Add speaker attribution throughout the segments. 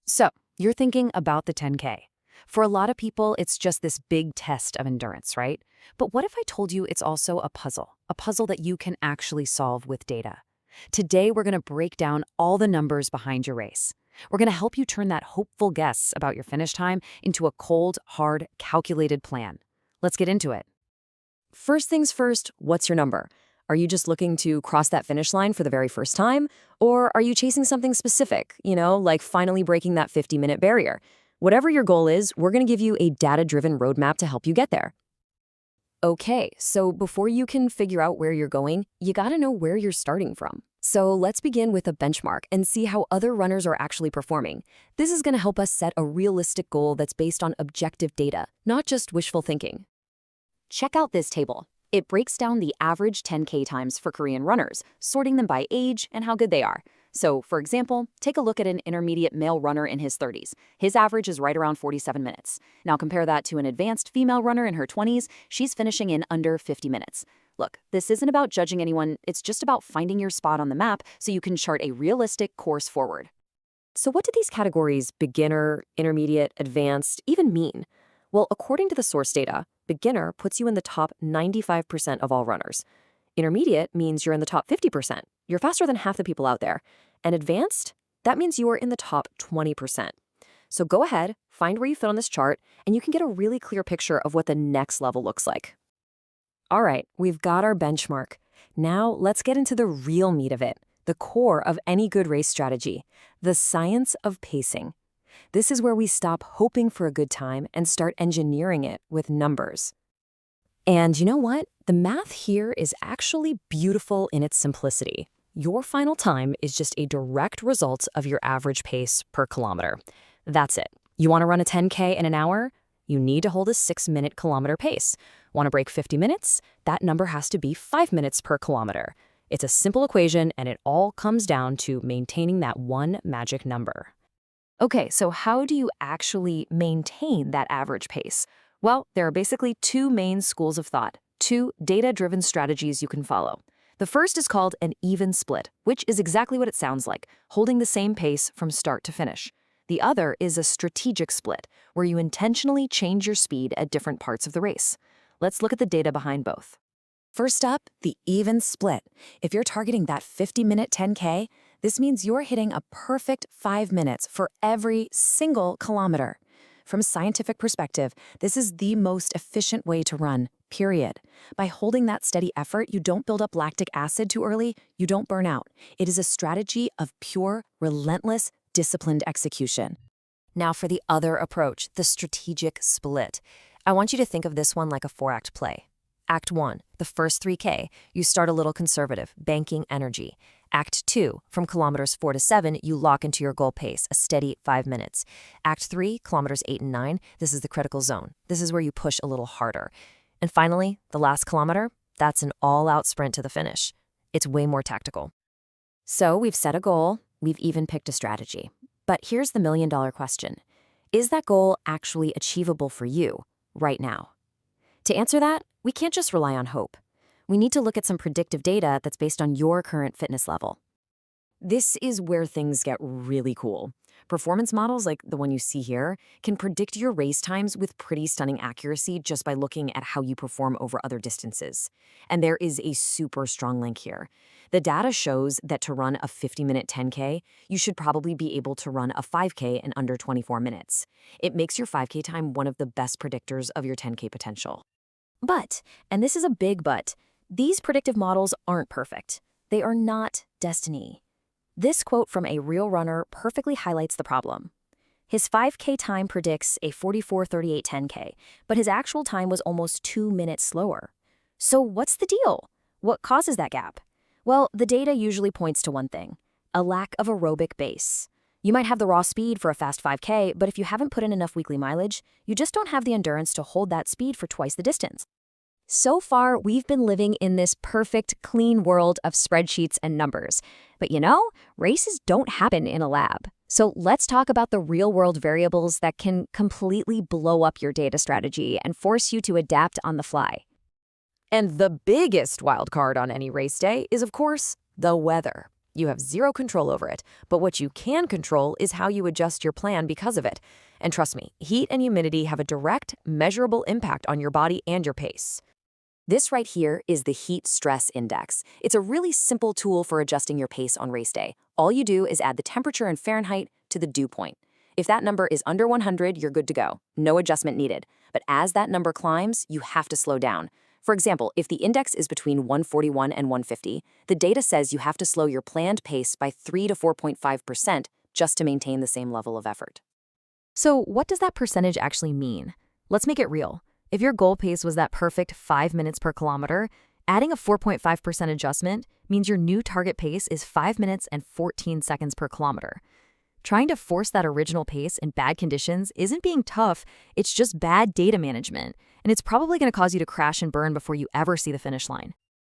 Speaker 1: So, you're thinking about the 10K. For a lot of people, it's just this big test of endurance, right? But what if I told you it's also a puzzle that you can actually solve with data? Today, we're going to break down all the numbers behind your race. We're going to help you turn that hopeful guess about your finish time into a cold, hard, calculated plan. Let's get into it.
Speaker 2: First things first, what's your number? Are you just looking to cross that finish line for the very first time? Or are you chasing something specific, like finally breaking that 50-minute barrier? Whatever your goal is, we're going to give you a data-driven roadmap to help you get there. Okay, so before you can figure out where you're going, you gotta know where you're starting from. So let's begin with a benchmark and see how other runners are actually performing. This is gonna help us set a realistic goal that's based on objective data, not just wishful thinking. Check out this table. It breaks down the average 10K times for Korean runners, sorting them by age and how good they are. So, for example, take a look at an intermediate male runner in his 30s. His average is right around 47 minutes. Now compare that to an advanced female runner in her 20s. She's finishing in under 50 minutes. Look, this isn't about judging anyone. It's just about finding your spot on the map so you can chart a realistic course forward. So what do these categories, beginner, intermediate, advanced, even mean? Well, according to the source data, beginner puts you in the top 95% of all runners. Intermediate means you're in the top 50%. You're faster than half the people out there. And advanced? That means you are in the top 20%. So go ahead, find where you fit on this chart, and you can get a really clear picture of what the next level looks like. All right, we've got our benchmark. Now let's get into the real meat of it, the core of any good race strategy, the science of pacing. This is where we stop hoping for a good time and start engineering it with numbers. And you know what? The math here is actually beautiful in its simplicity. Your final time is just a direct result of your average pace per kilometer. That's it. You want to run a 10K in an hour? You need to hold a 6-minute kilometer pace. Want to break 50 minutes? That number has to be 5 minutes per kilometer. It's a simple equation, and it all comes down to maintaining that one magic number. Okay, so how do you actually maintain that average pace? Well, there are basically two main schools of thought, two data-driven strategies you can follow. The first is called an even split, which is exactly what it sounds like, holding the same pace from start to finish. The other is a strategic split, where you intentionally change your speed at different parts of the race. Let's look at the data behind both. First up, the even split. If you're targeting that 50-minute 10K, this means you're hitting a perfect 5 minutes for every single kilometer. From a scientific perspective, this is the most efficient way to run, period. By holding that steady effort, you don't build up lactic acid too early, you don't burn out. It is a strategy of pure, relentless, disciplined execution. Now for the other approach, the strategic split. I want you to think of this one like a 4-act play. Act 1, the first 3K, you start a little conservative, banking energy. Act 2, from kilometers 4 to 7, you lock into your goal pace, a steady 5 minutes. Act 3, kilometers 8 and 9, this is the critical zone. This is where you push a little harder. And finally, the last kilometer, that's an all-out sprint to the finish. It's way more tactical. So we've set a goal, we've even picked a strategy. But here's the million-dollar question. Is that goal actually achievable for you right now? To answer that, we can't just rely on hope. We need to look at some predictive data that's based on your current fitness level. This is where things get really cool. Performance models, like the one you see here, can predict your race times with pretty stunning accuracy just by looking at how you perform over other distances. And there is a super strong link here. The data shows that to run a 50-minute 10K, you should probably be able to run a 5K in under 24 minutes. It makes your 5K time one of the best predictors of your 10K potential. But, and this is a big but, these predictive models aren't perfect. They are not destiny. This quote from a real runner perfectly highlights the problem. His 5K time predicts a 44:38 10K, but his actual time was almost 2 minutes slower. So what's the deal? What causes that gap? Well, the data usually points to one thing, a lack of aerobic base. You might have the raw speed for a fast 5K, but if you haven't put in enough weekly mileage, you just don't have the endurance to hold that speed for twice the distance. So far, we've been living in this perfect, clean world of spreadsheets and numbers. But races don't happen in a lab. So let's talk about the real-world variables that can completely blow up your data strategy and force you to adapt on the fly.
Speaker 1: And the biggest wild card on any race day is, of course, the weather.
Speaker 2: You have zero control over it, but what you can control is how you adjust your plan because of it. And trust me, heat and humidity have a direct, measurable impact on your body and your pace. This right here is the Heat Stress Index. It's a really simple tool for adjusting your pace on race day. All you do is add the temperature in Fahrenheit to the dew point. If that number is under 100, you're good to go. No adjustment needed. But as that number climbs, you have to slow down. For example, if the index is between 141 and 150, the data says you have to slow your planned pace by 3 to 4.5% just to maintain the same level of effort.
Speaker 1: So what does that percentage actually mean? Let's make it real. If your goal pace was that perfect 5 minutes per kilometer, adding a 4.5% adjustment means your new target pace is 5 minutes and 14 seconds per kilometer. Trying to force that original pace in bad conditions isn't being tough, it's just bad data management, and it's probably going to cause you to crash and burn before you ever see the finish line.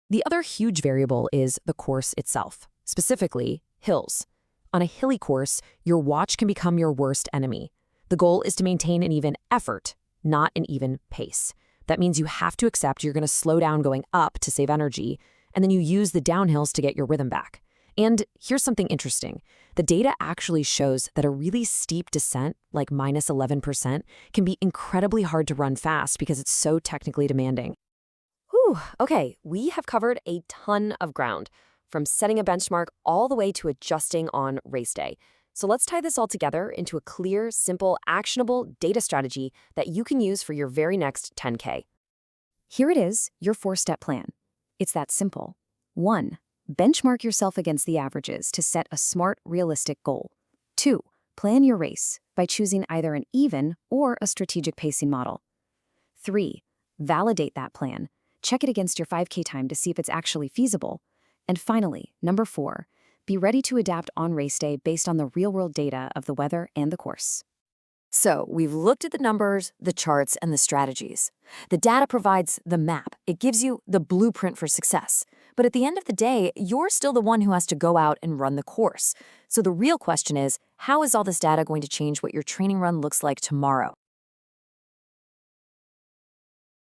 Speaker 1: The other huge variable is the course itself, specifically hills. On a hilly course, your watch can become your worst enemy. The goal is to maintain an even effort, not an even pace. That means you have to accept you're going to slow down going up to save energy, and then you use the downhills to get your rhythm back. And here's something interesting. The data actually shows that a really steep descent, like -11%, can be incredibly hard to run fast because it's so technically demanding. Whew, okay, we have covered a ton of ground, from setting a benchmark all the way to adjusting on race day. So let's tie this all together into a clear, simple, actionable data strategy that you can use for your very next 10K. Here it is, your 4-step plan. It's that simple. 1. Benchmark yourself against the averages to set a smart, realistic goal. 2. Plan your race by choosing either an even or a strategic pacing model. 3. Validate that plan. Check it against your 5K time to see if it's actually feasible. And finally, number 4, be ready to adapt on race day based on the real-world data of the weather and the course. So, we've looked at the numbers, the charts, and the strategies. The data provides the map. It gives you the blueprint for success. But at the end of the day, you're still the one who has to go out and run the course. So the real question is, how is all this data going to change what your training run looks like tomorrow?